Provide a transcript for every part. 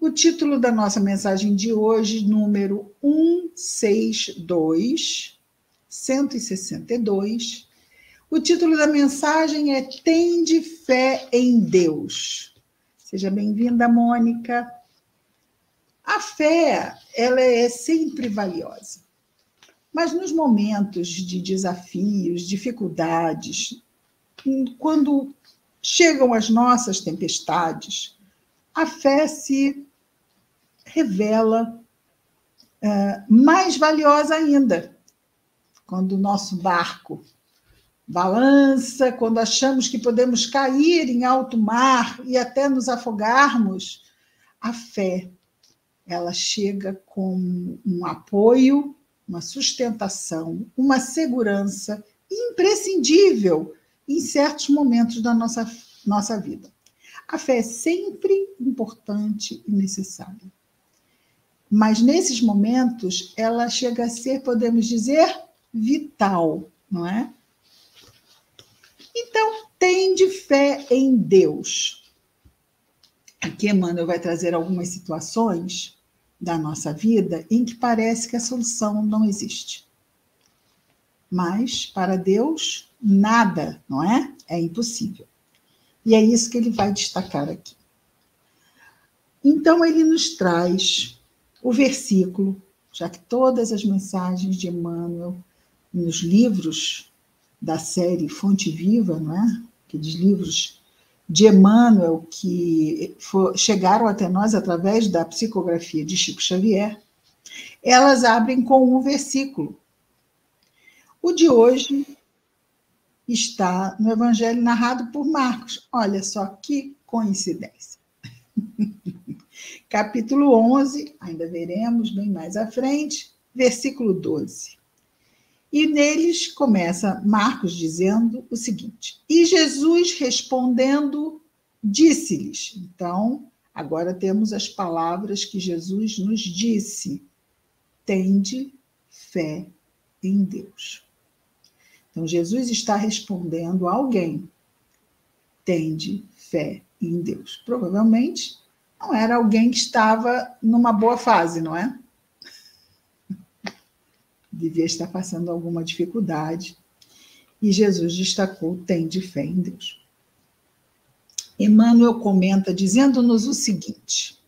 O título da nossa mensagem de hoje, número 162, 162. O título da mensagem é Tende Fé em Deus. Seja bem-vinda, Mônica. A fé, ela é sempre valiosa. Mas nos momentos de desafios, dificuldades, quando chegam as nossas tempestades, a fé se revela mais valiosa ainda. Quando o nosso barco balança, quando achamos que podemos cair em alto mar e até nos afogarmos, a fé, ela chega com um apoio, uma sustentação, uma segurança imprescindível em certos momentos da nossa vida. A fé é sempre importante e necessária. Mas nesses momentos, ela chega a ser, podemos dizer, vital, não é? Então, tende fé em Deus. Aqui Emmanuel vai trazer algumas situações da nossa vida em que parece que a solução não existe. Mas, para Deus, nada, não é? É impossível. E é isso que ele vai destacar aqui. Então, ele nos traz o versículo, já que todas as mensagens de Emmanuel nos livros da série Fonte Viva, não é? Aqueles livros de Emmanuel que chegaram até nós através da psicografia de Chico Xavier, elas abrem com um versículo. O de hoje está no Evangelho narrado por Marcos. Olha só que coincidência. Capítulo 11, ainda veremos bem mais à frente, versículo 12. E neles começa Marcos dizendo o seguinte: E Jesus respondendo, disse-lhes. Então, agora temos as palavras que Jesus nos disse: tende fé em Deus. Então, Jesus está respondendo a alguém: tende fé em Deus. Provavelmente não era alguém que estava numa boa fase, não é? Devia estar passando alguma dificuldade. E Jesus destacou: tende fé em Deus. Emmanuel comenta dizendo-nos o seguinte: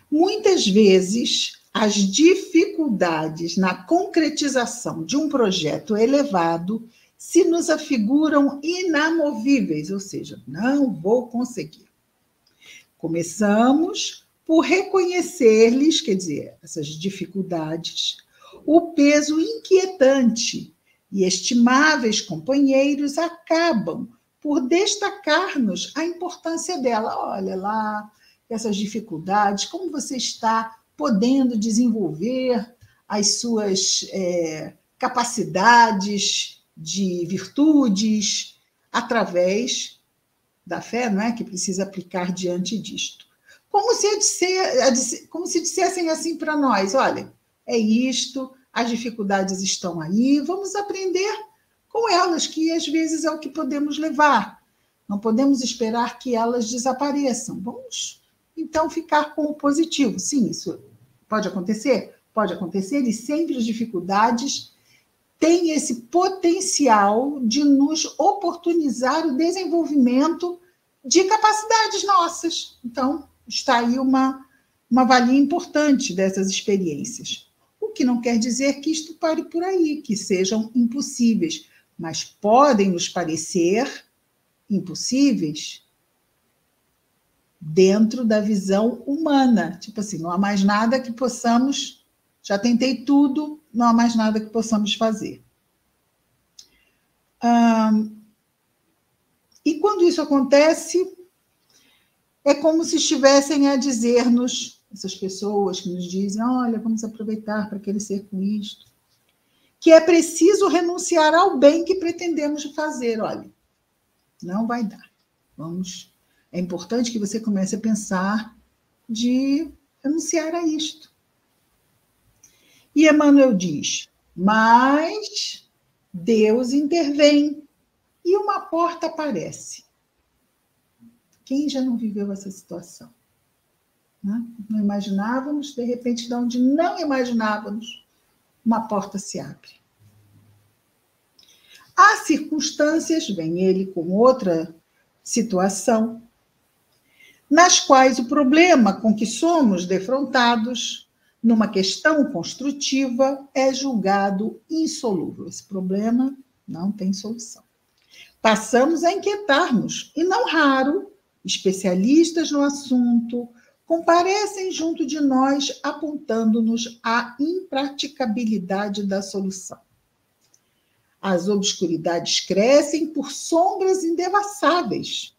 muitas vezes as dificuldades na concretização de um projeto elevado se nos afiguram inamovíveis, ou seja, não vou conseguir. Começamos por reconhecer-lhes, quer dizer, essas dificuldades, o peso inquietante, e estimáveis companheiros acabam por destacar-nos a importância dela. Olha lá, essas dificuldades, como você está podendo desenvolver as suas capacidades de virtudes através da fé, não é? Que precisa aplicar diante disto. Como se dissessem assim para nós: olha, é isto, as dificuldades estão aí, vamos aprender com elas, que às vezes é o que podemos levar. Não podemos esperar que elas desapareçam. Vamos, então, ficar com o positivo. Sim, isso pode acontecer? Pode acontecer, e sempre as dificuldades têm esse potencial de nos oportunizar o desenvolvimento de capacidades nossas. Então, está aí uma valia importante dessas experiências. O que não quer dizer que isto pare por aí, que sejam impossíveis, mas podem nos parecer impossíveis dentro da visão humana. Tipo assim, não há mais nada que possamos, já tentei tudo, não há mais nada que possamos fazer. E quando isso acontece, é como se estivessem a dizer-nos, essas pessoas que nos dizem: olha, vamos aproveitar para crescer com isto, que é preciso renunciar ao bem que pretendemos fazer. Olha, não vai dar. É importante que você comece a pensar de renunciar a isto. E Emmanuel diz: mas Deus intervém e uma porta aparece. Quem já não viveu essa situação? né? Não imaginávamos, de repente, de onde não imaginávamos, uma porta se abre. Há circunstâncias, vem ele com outra situação, nas quais o problema com que somos defrontados, numa questão construtiva, é julgado insolúvel. Esse problema não tem solução. Passamos a inquietar-nos, e não raro, especialistas no assunto comparecem junto de nós, apontando-nos a impraticabilidade da solução. As obscuridades crescem por sombras indevassáveis,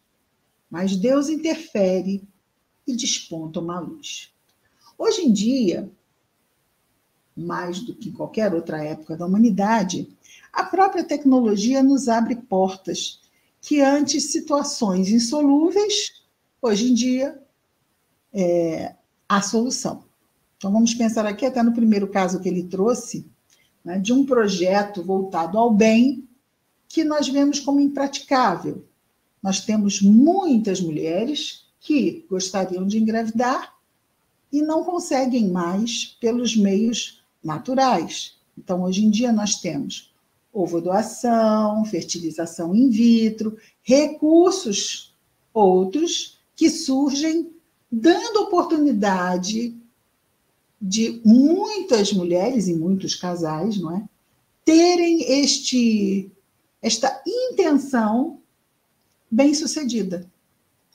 mas Deus interfere e desponta uma luz. Hoje em dia, mais do que em qualquer outra época da humanidade, a própria tecnologia nos abre portas que, ante situações insolúveis, hoje em dia, há solução. Então, vamos pensar aqui, até no primeiro caso que ele trouxe, né, de um projeto voltado ao bem, que nós vemos como impraticável. Nós temos muitas mulheres que gostariam de engravidar e não conseguem mais pelos meios naturais. Então, hoje em dia, nós temos ovodoação, fertilização in vitro, recursos outros que surgem dando oportunidade de muitas mulheres e muitos casais, não é, terem esta intenção bem-sucedida.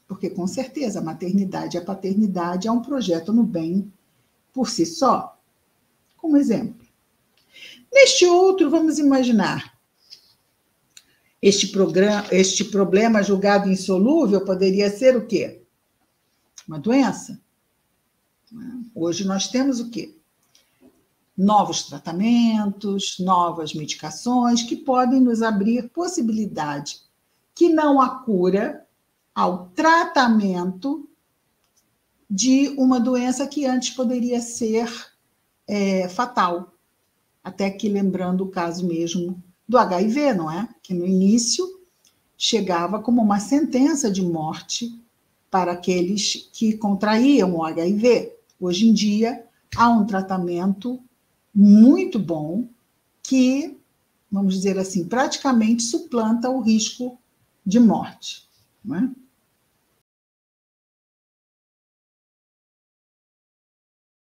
Porque, com certeza, a maternidade e a paternidade é um projeto no bem por si só. Como exemplo. Neste outro, vamos imaginar, este problema julgado insolúvel poderia ser o quê? Uma doença. Hoje nós temos o quê? Novos tratamentos, novas medicações que podem nos abrir possibilidade que não há cura ao tratamento de uma doença que antes poderia ser fatal. Até que lembrando o caso mesmo do HIV, não é? Que no início chegava como uma sentença de morte para aqueles que contraíam o HIV. Hoje em dia, há um tratamento muito bom que, vamos dizer assim, praticamente suplanta o risco de morte. Não é?